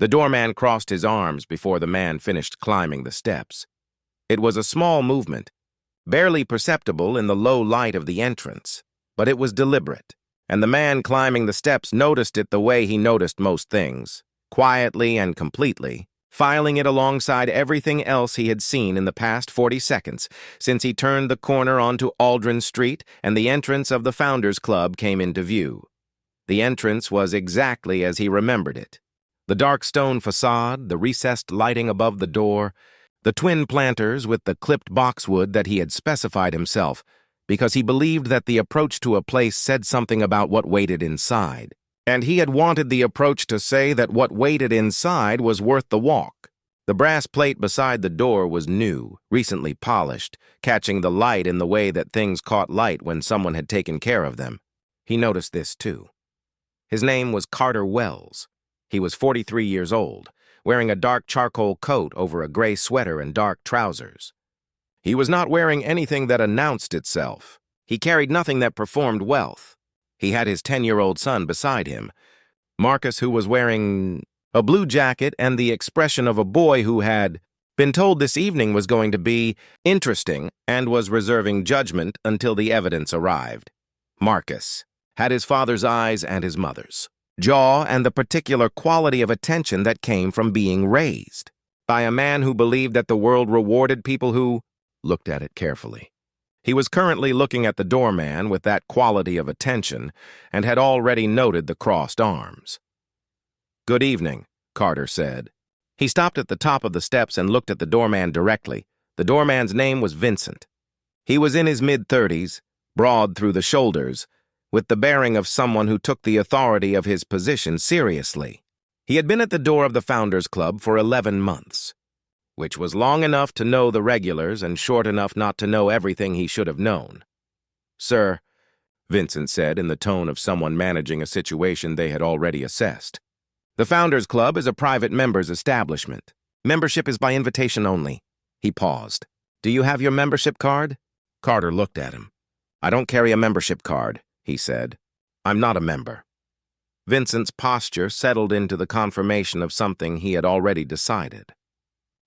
The doorman crossed his arms before the man finished climbing the steps. It was a small movement, barely perceptible in the low light of the entrance, but it was deliberate, and the man climbing the steps noticed it the way he noticed most things, quietly and completely, filing it alongside everything else he had seen in the past 40 seconds since he turned the corner onto Aldrin Street and the entrance of the Founders Club came into view. The entrance was exactly as he remembered it. The dark stone facade, the recessed lighting above the door, the twin planters with the clipped boxwood that he had specified himself, because he believed that the approach to a place said something about what waited inside. And he had wanted the approach to say that what waited inside was worth the walk. The brass plate beside the door was new, recently polished, catching the light in the way that things caught light when someone had taken care of them. He noticed this too. His name was Carter Wells. He was 43 years old, wearing a dark charcoal coat over a gray sweater and dark trousers. He was not wearing anything that announced itself. He carried nothing that performed wealth. He had his 10-year-old son beside him, Marcus, who was wearing a blue jacket and the expression of a boy who had been told this evening was going to be interesting and was reserving judgment until the evidence arrived. Marcus had his father's eyes and his mother's jaw and the particular quality of attention that came from being raised by a man who believed that the world rewarded people who looked at it carefully. He was currently looking at the doorman with that quality of attention and had already noted the crossed arms. "Good evening," Carter said. He stopped at the top of the steps and looked at the doorman directly. The doorman's name was Vincent. He was in his mid-30s, broad through the shoulders, with the bearing of someone who took the authority of his position seriously. He had been at the door of the Founders Club for 11 months. Which was long enough to know the regulars and short enough not to know everything he should have known. "Sir," Vincent said in the tone of someone managing a situation they had already assessed, "the Founders Club is a private members' establishment. Membership is by invitation only." He paused. "Do you have your membership card?" Carter looked at him. "I don't carry a membership card," he said. "I'm not a member." Vincent's posture settled into the confirmation of something he had already decided.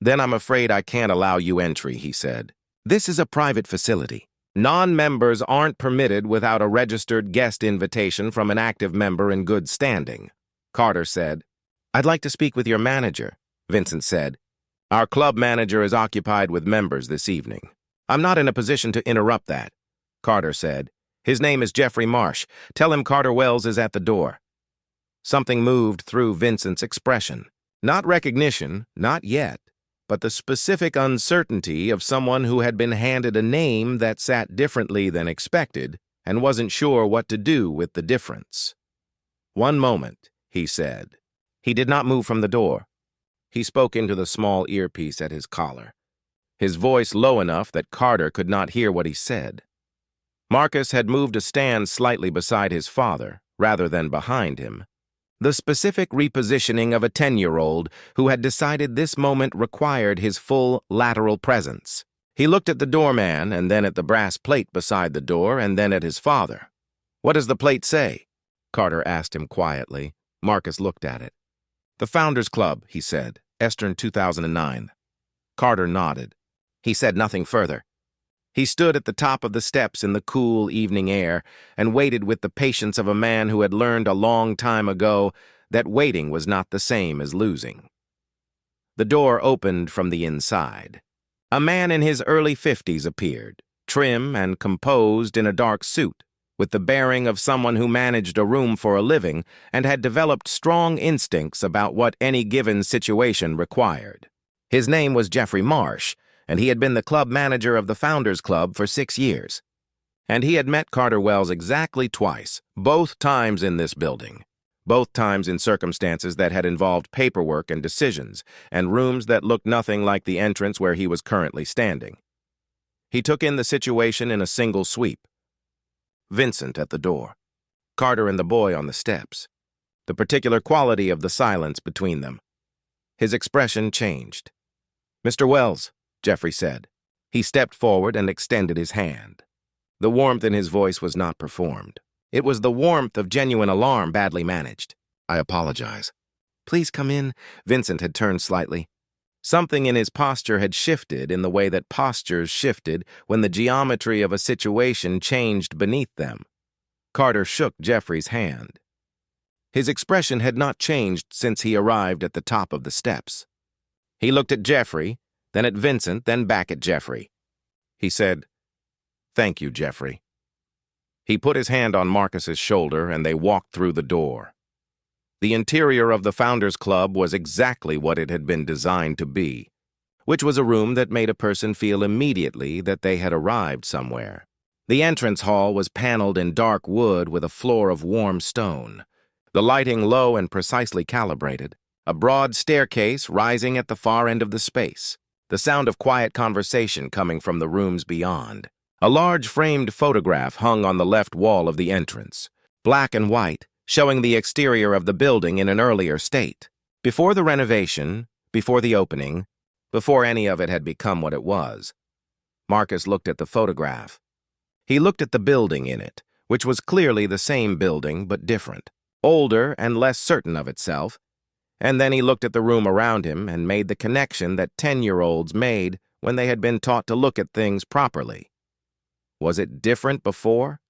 "Then I'm afraid I can't allow you entry," he said. "This is a private facility. Non-members aren't permitted without a registered guest invitation from an active member in good standing." Carter said. "I'd like to speak with your manager," Vincent said. "Our club manager is occupied with members this evening. I'm not in a position to interrupt that," Carter said. "His name is Jeffrey Marsh. Tell him Carter Wells is at the door." Something moved through Vincent's expression. Not recognition, not yet, but the specific uncertainty of someone who had been handed a name that sat differently than expected and wasn't sure what to do with the difference. "One moment," he said. He did not move from the door. He spoke into the small earpiece at his collar, his voice low enough that Carter could not hear what he said. Marcus had moved to stand slightly beside his father, rather than behind him. The specific repositioning of a 10-year-old who had decided this moment required his full lateral presence. He looked at the doorman and then at the brass plate beside the door and then at his father. "What does the plate say?" Carter asked him quietly. Marcus looked at it. "The Founders Club," he said. "Eastern 2009. Carter nodded. He said nothing further. He stood at the top of the steps in the cool evening air and waited with the patience of a man who had learned a long time ago that waiting was not the same as losing. The door opened from the inside. A man in his early 50s appeared, trim and composed in a dark suit, with the bearing of someone who managed a room for a living and had developed strong instincts about what any given situation required. His name was Jeffrey Marsh, and he had been the club manager of the Founders Club for 6 years. And he had met Carter Wells exactly twice, both times in this building, both times in circumstances that had involved paperwork and decisions, and rooms that looked nothing like the entrance where he was currently standing. He took in the situation in a single sweep. Vincent at the door, Carter and the boy on the steps, the particular quality of the silence between them. His expression changed. "Mr. Wells," Jeffrey said. He stepped forward and extended his hand. The warmth in his voice was not performed. It was the warmth of genuine alarm badly managed. "I apologize." Please come in. Vincent had turned slightly. Something in his posture had shifted in the way that postures shifted when the geometry of a situation changed beneath them. Carter shook Jeffrey's hand. His expression had not changed since he arrived at the top of the steps. He looked at Jeffrey, then at Vincent, then back at Jeffrey. He said, "Thank you, Jeffrey." He put his hand on Marcus's shoulder and they walked through the door. The interior of the Founders Club was exactly what it had been designed to be, which was a room that made a person feel immediately that they had arrived somewhere. The entrance hall was paneled in dark wood with a floor of warm stone, the lighting low and precisely calibrated, a broad staircase rising at the far end of the space, the sound of quiet conversation coming from the rooms beyond. A large framed photograph hung on the left wall of the entrance, black and white, showing the exterior of the building in an earlier state. Before the renovation, before the opening, before any of it had become what it was. Marcus looked at the photograph. He looked at the building in it, which was clearly the same building but different, older and less certain of itself, and then he looked at the room around him and made the connection that 10-year-olds made when they had been taught to look at things properly. Was it different before?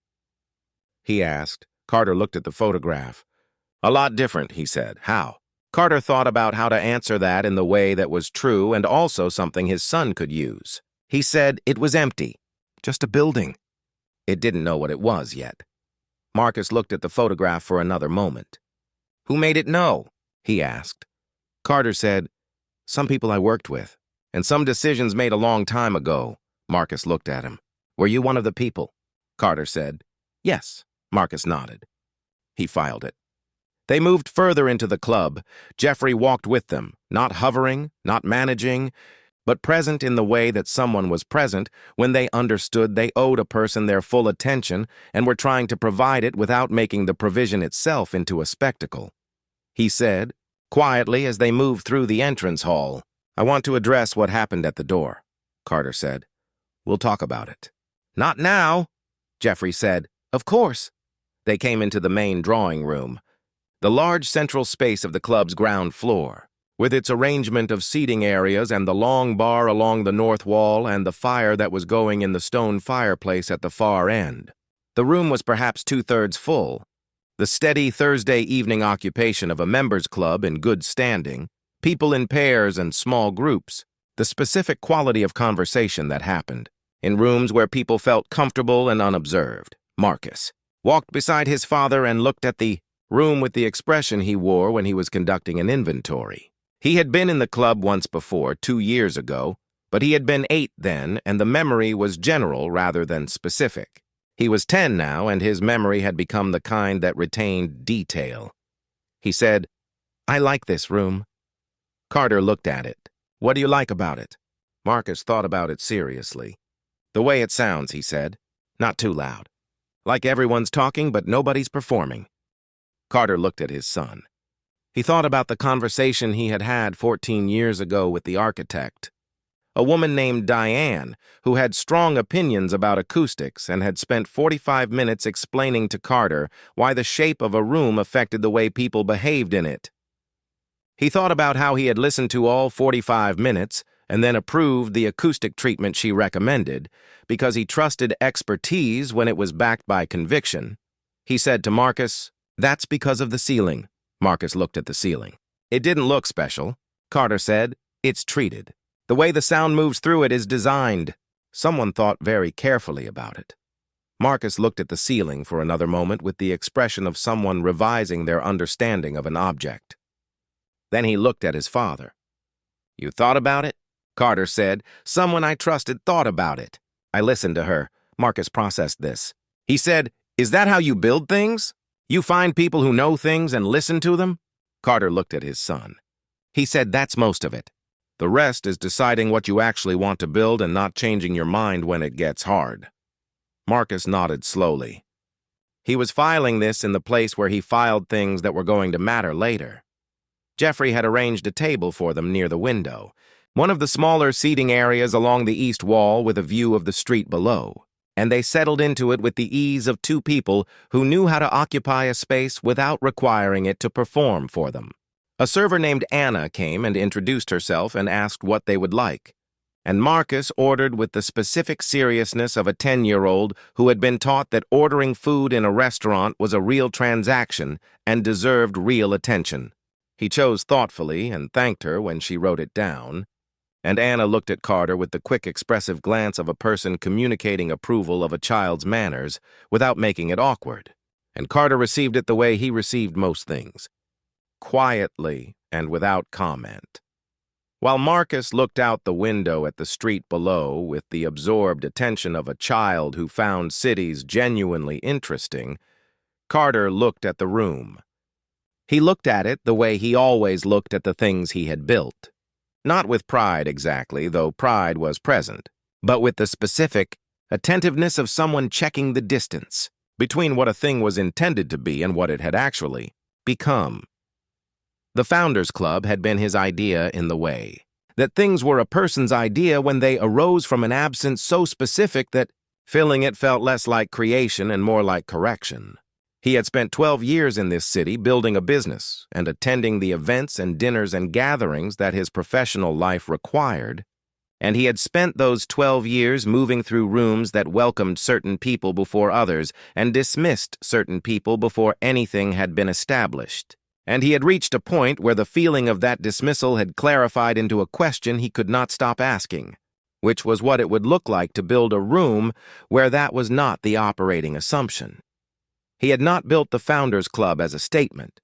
He asked. Carter looked at the photograph. A lot different, he said. How? Carter thought about how to answer that in the way that was true and also something his son could use. He said it was empty. Just a building. It didn't know what it was yet. Marcus looked at the photograph for another moment. Who made it know? He asked. Carter said, some people I worked with, and some decisions made a long time ago. Marcus looked at him. Were you one of the people? Carter said, yes. Marcus nodded. He filed it. They moved further into the club. Jeffrey walked with them, not hovering, not managing, but present in the way that someone was present when they understood they owed a person their full attention and were trying to provide it without making the provision itself into a spectacle. He said, quietly as they moved through the entrance hall, I want to address what happened at the door. Carter said, we'll talk about it. Not now, Jeffrey said. Of course. They came into the main drawing room, the large central space of the club's ground floor, with its arrangement of seating areas and the long bar along the north wall and the fire that was going in the stone fireplace at the far end. The room was perhaps 2/3 full, the steady Thursday evening occupation of a members' club in good standing, people in pairs and small groups, the specific quality of conversation that happened, in rooms where people felt comfortable and unobserved. Marcus walked beside his father and looked at the room with the expression he wore when he was conducting an inventory. He had been in the club once before, 2 years ago, but he had been 8 then, and the memory was general rather than specific. He was 10 now, and his memory had become the kind that retained detail. He said, I like this room. Carter looked at it. What do you like about it? Marcus thought about it seriously. The way it sounds, he said. Not too loud. Like everyone's talking, but nobody's performing. Carter looked at his son. He thought about the conversation he had had 14 years ago with the architect, a woman named Diane, who had strong opinions about acoustics and had spent 45 minutes explaining to Carter why the shape of a room affected the way people behaved in it. He thought about how he had listened to all 45 minutes and then approved the acoustic treatment she recommended because he trusted expertise when it was backed by conviction. He said to Marcus, that's because of the ceiling. Marcus looked at the ceiling. It didn't look special. Carter said, it's treated. The way the sound moves through it is designed. Someone thought very carefully about it. Marcus looked at the ceiling for another moment with the expression of someone revising their understanding of an object. Then he looked at his father. You thought about it? Carter said, someone I trusted thought about it. I listened to her. Marcus processed this. He said, is that how you build things? You find people who know things and listen to them? Carter looked at his son. He said, that's most of it. The rest is deciding what you actually want to build and not changing your mind when it gets hard. Marcus nodded slowly. He was filing this in the place where he filed things that were going to matter later. Jeffrey had arranged a table for them near the window, one of the smaller seating areas along the east wall with a view of the street below, and they settled into it with the ease of 2 people who knew how to occupy a space without requiring it to perform for them. A server named Anna came and introduced herself and asked what they would like. And Marcus ordered with the specific seriousness of a 10-year-old who had been taught that ordering food in a restaurant was a real transaction and deserved real attention. He chose thoughtfully and thanked her when she wrote it down. And Anna looked at Carter with the quick, expressive glance of a person communicating approval of a child's manners without making it awkward. And Carter received it the way he received most things, quietly and without comment. While Marcus looked out the window at the street below with the absorbed attention of a child who found cities genuinely interesting, Carter looked at the room. He looked at it the way he always looked at the things he had built. Not with pride exactly, though pride was present, but with the specific attentiveness of someone checking the distance between what a thing was intended to be and what it had actually become. The Founders Club had been his idea in the way that things were a person's idea when they arose from an absence so specific that filling it felt less like creation and more like correction. He had spent 12 years in this city building a business and attending the events and dinners and gatherings that his professional life required, and he had spent those 12 years moving through rooms that welcomed certain people before others and dismissed certain people before anything had been established. And he had reached a point where the feeling of that dismissal had clarified into a question he could not stop asking, which was what it would look like to build a room where that was not the operating assumption. He had not built the Founders Club as a statement.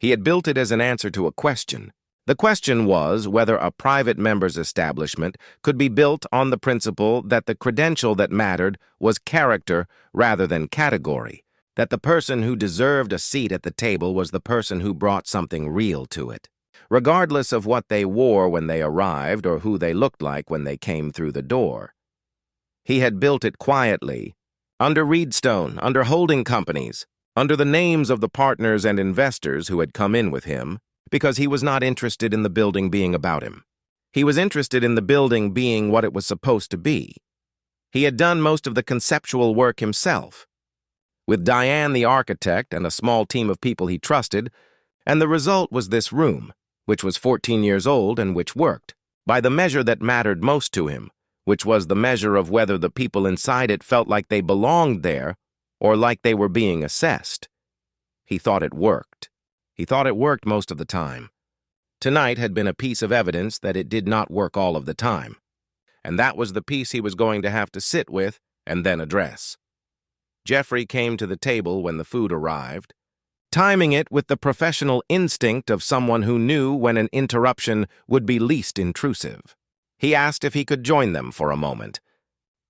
He had built it as an answer to a question. The question was whether a private member's establishment could be built on the principle that the credential that mattered was character rather than category, that the person who deserved a seat at the table was the person who brought something real to it, regardless of what they wore when they arrived or who they looked like when they came through the door. He had built it quietly, under Reedstone, under holding companies, under the names of the partners and investors who had come in with him, because he was not interested in the building being about him. He was interested in the building being what it was supposed to be. He had done most of the conceptual work himself, with Diane the architect and a small team of people he trusted, and the result was this room, which was 14 years old and which worked, by the measure that mattered most to him, which was the measure of whether the people inside it felt like they belonged there or like they were being assessed. He thought it worked. He thought it worked most of the time. Tonight had been a piece of evidence that it did not work all of the time, and that was the piece he was going to have to sit with and then address. Jeffrey came to the table when the food arrived, timing it with the professional instinct of someone who knew when an interruption would be least intrusive. He asked if he could join them for a moment.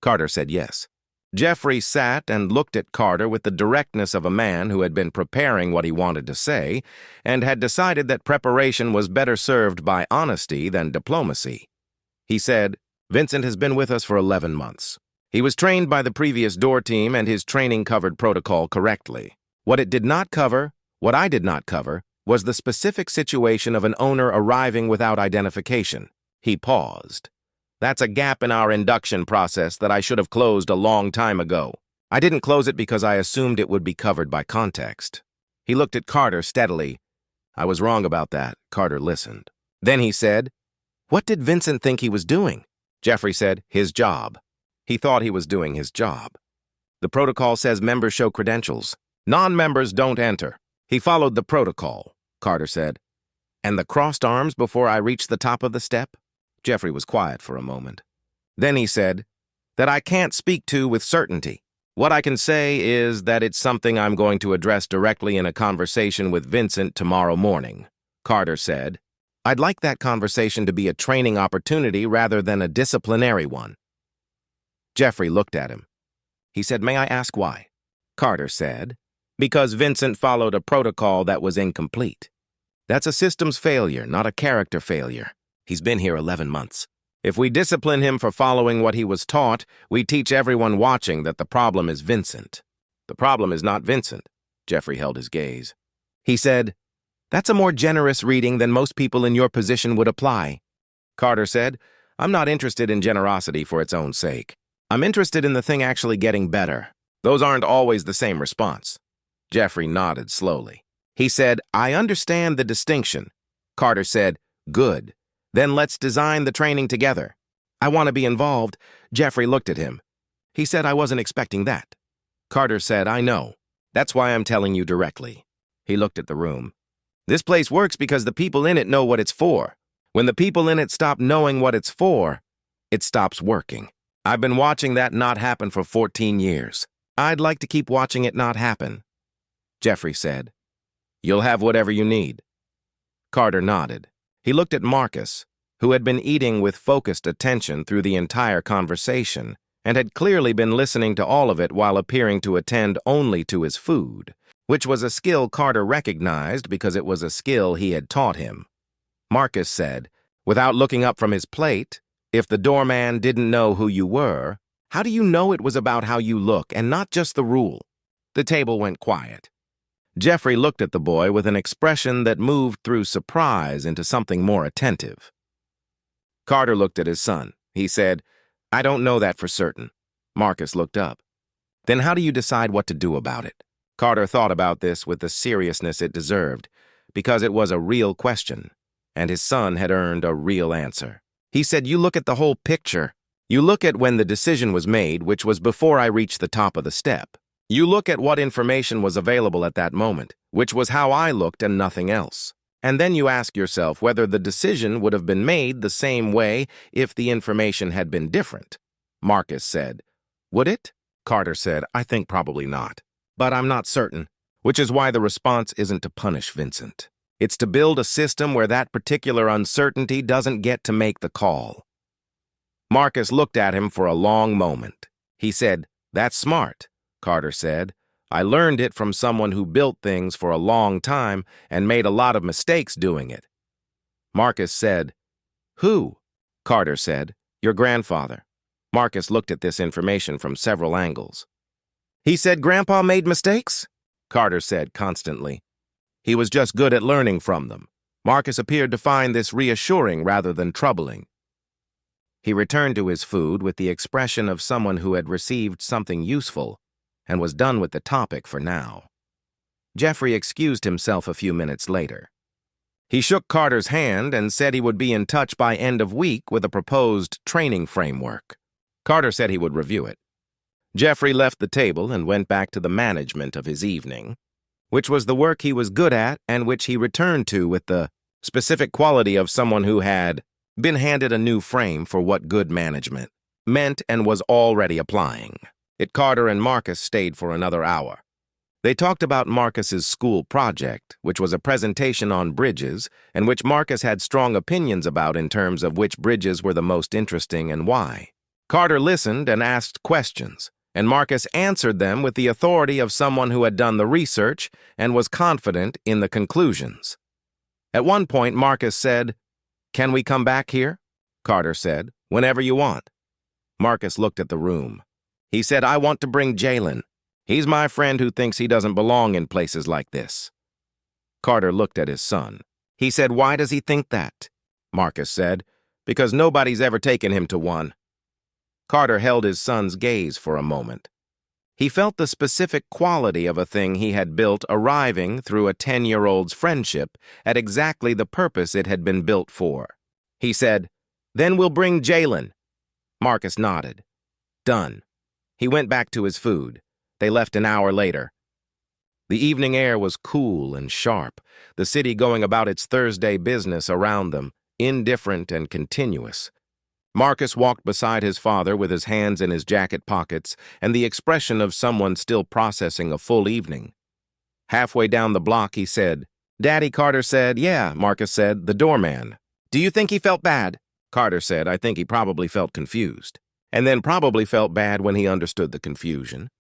Carter said yes. Jeffrey sat and looked at Carter with the directness of a man who had been preparing what he wanted to say and had decided that preparation was better served by honesty than diplomacy. He said, "Vincent has been with us for 11 months. He was trained by the previous door team and his training covered protocol correctly. What it did not cover, what I did not cover, was the specific situation of an owner arriving without identification." He paused. "That's a gap in our induction process that I should have closed a long time ago. I didn't close it because I assumed it would be covered by context." He looked at Carter steadily. "I was wrong about that." Carter listened. Then he said, "What did Vincent think he was doing?" Jeffrey said, "His job." He thought he was doing his job. "The protocol says members show credentials. Non-members don't enter." He followed the protocol, Carter said. "And the crossed arms before I reached the top of the step?" Jeffrey was quiet for a moment. Then he said, "That I can't speak to with certainty. What I can say is that it's something I'm going to address directly in a conversation with Vincent tomorrow morning." Carter said, "I'd like that conversation to be a training opportunity rather than a disciplinary one." Jeffrey looked at him. He said, "May I ask why?" Carter said, "Because Vincent followed a protocol that was incomplete. That's a systems failure, not a character failure. He's been here 11 months. If we discipline him for following what he was taught, we teach everyone watching that the problem is Vincent." "The problem is not Vincent." Jeffrey held his gaze. He said, "That's a more generous reading than most people in your position would apply." Carter said, "I'm not interested in generosity for its own sake. I'm interested in the thing actually getting better. Those aren't always the same response." Jeffrey nodded slowly. He said, "I understand the distinction. Carter said, "Good. Then let's design the training together." "I want to be involved." Jeffrey looked at him. He said, "I wasn't expecting that." Carter said, "I know. That's why I'm telling you directly." He looked at the room. "This place works because the people in it know what it's for. When the people in it stop knowing what it's for, it stops working. I've been watching that not happen for 14 years. I'd like to keep watching it not happen." Jeffrey said, "You'll have whatever you need." Carter nodded. He looked at Marcus, who had been eating with focused attention through the entire conversation and had clearly been listening to all of it while appearing to attend only to his food, which was a skill Carter recognized because it was a skill he had taught him. Marcus said, without looking up from his plate, "If the doorman didn't know who you were, how do you know it was about how you look and not just the rule?" The table went quiet. Jeffrey looked at the boy with an expression that moved through surprise into something more attentive. Carter looked at his son. He said, "I don't know that for certain." Marcus looked up. "Then how do you decide what to do about it?" Carter thought about this with the seriousness it deserved, because it was a real question, and his son had earned a real answer. He said, "You look at the whole picture. You look at when the decision was made, which was before I reached the top of the step. You look at what information was available at that moment, which was how I looked and nothing else. And then you ask yourself whether the decision would have been made the same way if the information had been different." Marcus said, "Would it?" Carter said, "I think probably not. But I'm not certain, which is why the response isn't to punish Vincent. It's to build a system where that particular uncertainty doesn't get to make the call." Marcus looked at him for a long moment. He said, "That's smart," Carter said. "I learned it from someone who built things for a long time and made a lot of mistakes doing it." Marcus said, "Who?" Carter said, "Your grandfather." Marcus looked at this information from several angles. "He said Grandpa made mistakes?" Carter said constantly. "He was just good at learning from them." Marcus appeared to find this reassuring rather than troubling. He returned to his food with the expression of someone who had received something useful and was done with the topic for now. Jeffrey excused himself a few minutes later. He shook Carter's hand and said he would be in touch by end of week with a proposed training framework. Carter said he would review it. Jeffrey left the table and went back to the management of his evening, which was the work he was good at and which he returned to with the specific quality of someone who had been handed a new frame for what good management meant and was already applying. Carter and Marcus stayed for another hour. They talked about Marcus's school project, which was a presentation on bridges, and which Marcus had strong opinions about in terms of which bridges were the most interesting and why. Carter listened and asked questions, and Marcus answered them with the authority of someone who had done the research and was confident in the conclusions. At one point, Marcus said, "Can we come back here?" Carter said, "Whenever you want." Marcus looked at the room. He said, "I want to bring Jalen. He's my friend who thinks he doesn't belong in places like this." Carter looked at his son. He said, "Why does he think that?" Marcus said, "Because nobody's ever taken him to one." Carter held his son's gaze for a moment. He felt the specific quality of a thing he had built arriving through a 10-year-old's friendship at exactly the purpose it had been built for. He said, "Then we'll bring Jalen." Marcus nodded. "Done." He went back to his food. They left an hour later. The evening air was cool and sharp, the city going about its Thursday business around them, indifferent and continuous. Marcus walked beside his father with his hands in his jacket pockets and the expression of someone still processing a full evening. Halfway down the block, he said, "Daddy," Carter said. "Yeah," Marcus said, "the doorman." "Do you think he felt bad?" Carter said, "I think he probably felt confused, and then probably felt bad when he understood the confusion."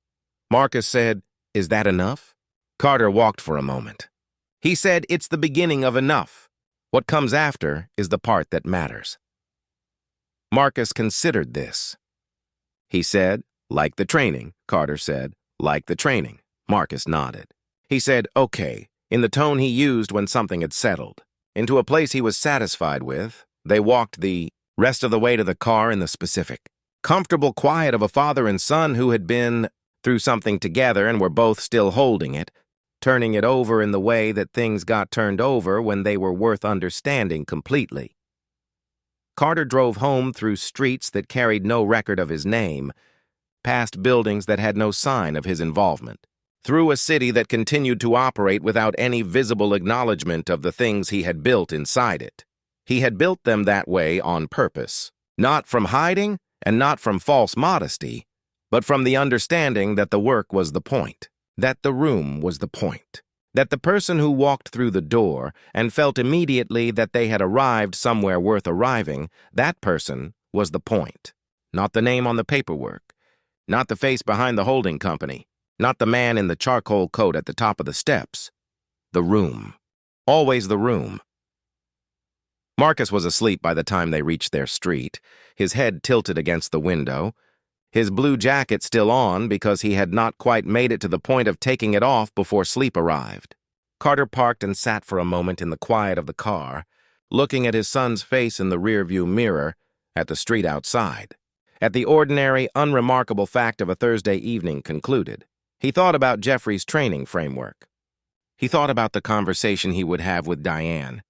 Marcus said, "Is that enough?" Carter walked for a moment. He said, "It's the beginning of enough. What comes after is the part that matters." Marcus considered this. He said, "Like the training," Carter said. "Like the training." Marcus nodded. He said, "Okay," in the tone he used when something had settled. Into a place he was satisfied with, they walked the rest of the way to the car in the specific, comfortable quiet of a father and son who had been through something together and were both still holding it, turning it over in the way that things got turned over when they were worth understanding completely. Carter drove home through streets that carried no record of his name, past buildings that had no sign of his involvement, through a city that continued to operate without any visible acknowledgement of the things he had built inside it. He had built them that way on purpose, not from hiding and not from false modesty, but from the understanding that the work was the point, that the room was the point, that the person who walked through the door and felt immediately that they had arrived somewhere worth arriving, that person was the point, not the name on the paperwork, not the face behind the holding company, not the man in the charcoal coat at the top of the steps. The room. Always the room. Marcus was asleep by the time they reached their street, his head tilted against the window, his blue jacket still on because he had not quite made it to the point of taking it off before sleep arrived. Carter parked and sat for a moment in the quiet of the car, looking at his son's face in the rearview mirror, at the street outside, at the ordinary, unremarkable fact of a Thursday evening concluded. He thought about Jeffrey's training framework. He thought about the conversation he would have with Diane,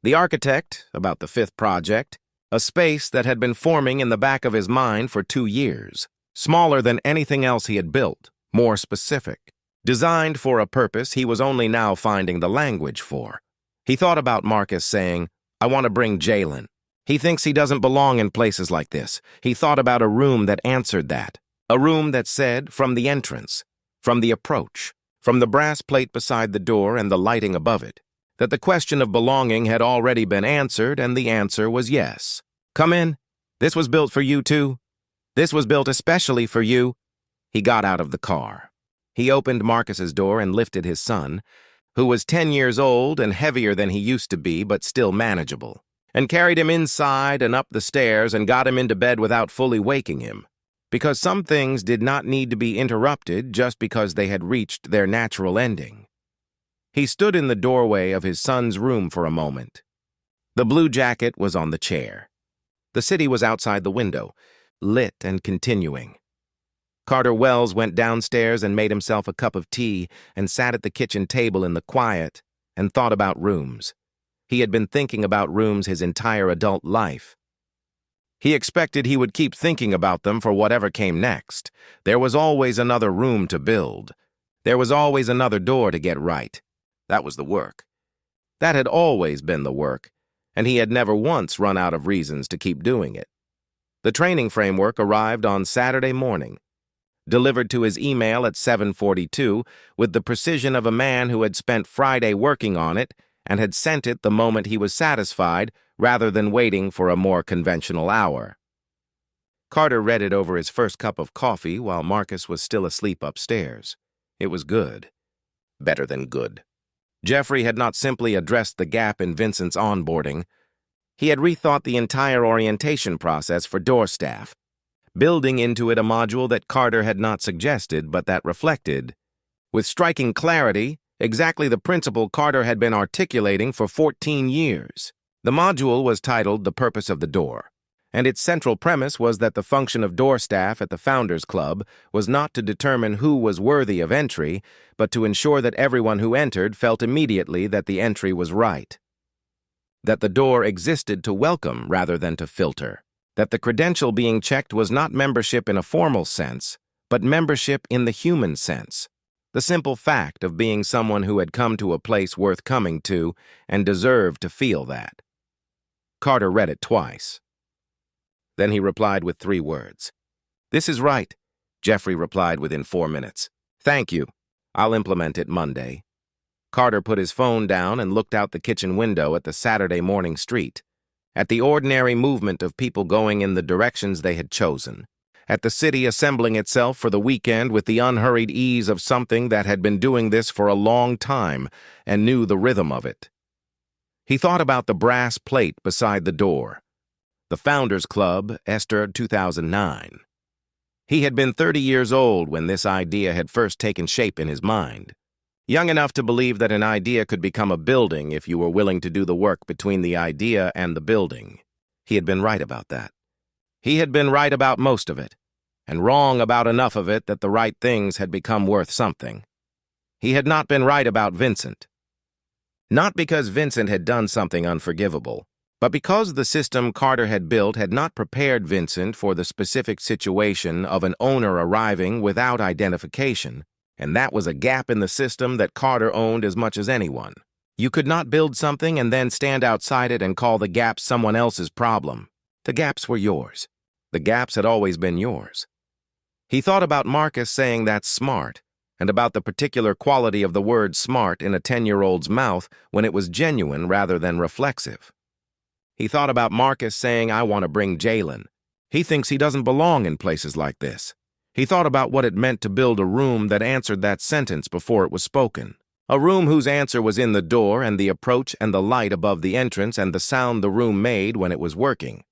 the architect, about the 5th project, a space that had been forming in the back of his mind for 2 years, smaller than anything else he had built, more specific, designed for a purpose he was only now finding the language for. He thought about Marcus saying, "I want to bring Jalen. He thinks he doesn't belong in places like this." He thought about a room that answered that, a room that said, from the entrance, from the approach, from the brass plate beside the door and the lighting above it, that the question of belonging had already been answered, and the answer was yes. "Come in. This was built for you, too. This was built especially for you." He got out of the car. He opened Marcus's door and lifted his son, who was 10 years old and heavier than he used to be, but still manageable, and carried him inside and up the stairs and got him into bed without fully waking him, because some things did not need to be interrupted just because they had reached their natural ending. He stood in the doorway of his son's room for a moment. The blue jacket was on the chair. The city was outside the window, lit and continuing. Carter Wells went downstairs and made himself a cup of tea and sat at the kitchen table in the quiet and thought about rooms. He had been thinking about rooms his entire adult life. He expected he would keep thinking about them for whatever came next. There was always another room to build. There was always another door to get right. That was the work. That had always been the work, and he had never once run out of reasons to keep doing it. The training framework arrived on Saturday morning, delivered to his email at 7:42 with the precision of a man who had spent Friday working on it and had sent it the moment he was satisfied rather than waiting for a more conventional hour. Carter read it over his first cup of coffee while Marcus was still asleep upstairs. It was good. Better than good. Jeffrey had not simply addressed the gap in Vincent's onboarding. He had rethought the entire orientation process for door staff, building into it a module that Carter had not suggested but that reflected, with striking clarity, exactly the principle Carter had been articulating for 14 years. The module was titled The Purpose of the Door, and its central premise was that the function of door staff at the Founders Club was not to determine who was worthy of entry, but to ensure that everyone who entered felt immediately that the entry was right. That the door existed to welcome rather than to filter. That the credential being checked was not membership in a formal sense, but membership in the human sense. The simple fact of being someone who had come to a place worth coming to and deserved to feel that. Carter read it twice. Then he replied with 3 words. "This is right," Jeffrey replied within 4 minutes. "Thank you. I'll implement it Monday." Carter put his phone down and looked out the kitchen window at the Saturday morning street, at the ordinary movement of people going in the directions they had chosen, at the city assembling itself for the weekend with the unhurried ease of something that had been doing this for a long time and knew the rhythm of it. He thought about the brass plate beside the door. The Founders Club, Esther 2009. He had been 30 years old when this idea had first taken shape in his mind. Young enough to believe that an idea could become a building if you were willing to do the work between the idea and the building. He had been right about that. He had been right about most of it, and wrong about enough of it that the right things had become worth something. He had not been right about Vincent. Not because Vincent had done something unforgivable, but because the system Carter had built had not prepared Vincent for the specific situation of an owner arriving without identification, and that was a gap in the system that Carter owned as much as anyone. You could not build something and then stand outside it and call the gaps someone else's problem. The gaps were yours. The gaps had always been yours. He thought about Marcus saying that's smart, and about the particular quality of the word smart in a 10-year-old's mouth when it was genuine rather than reflexive. He thought about Marcus saying, I want to bring Jalen. He thinks he doesn't belong in places like this. He thought about what it meant to build a room that answered that sentence before it was spoken. A room whose answer was in the door and the approach and the light above the entrance and the sound the room made when it was working.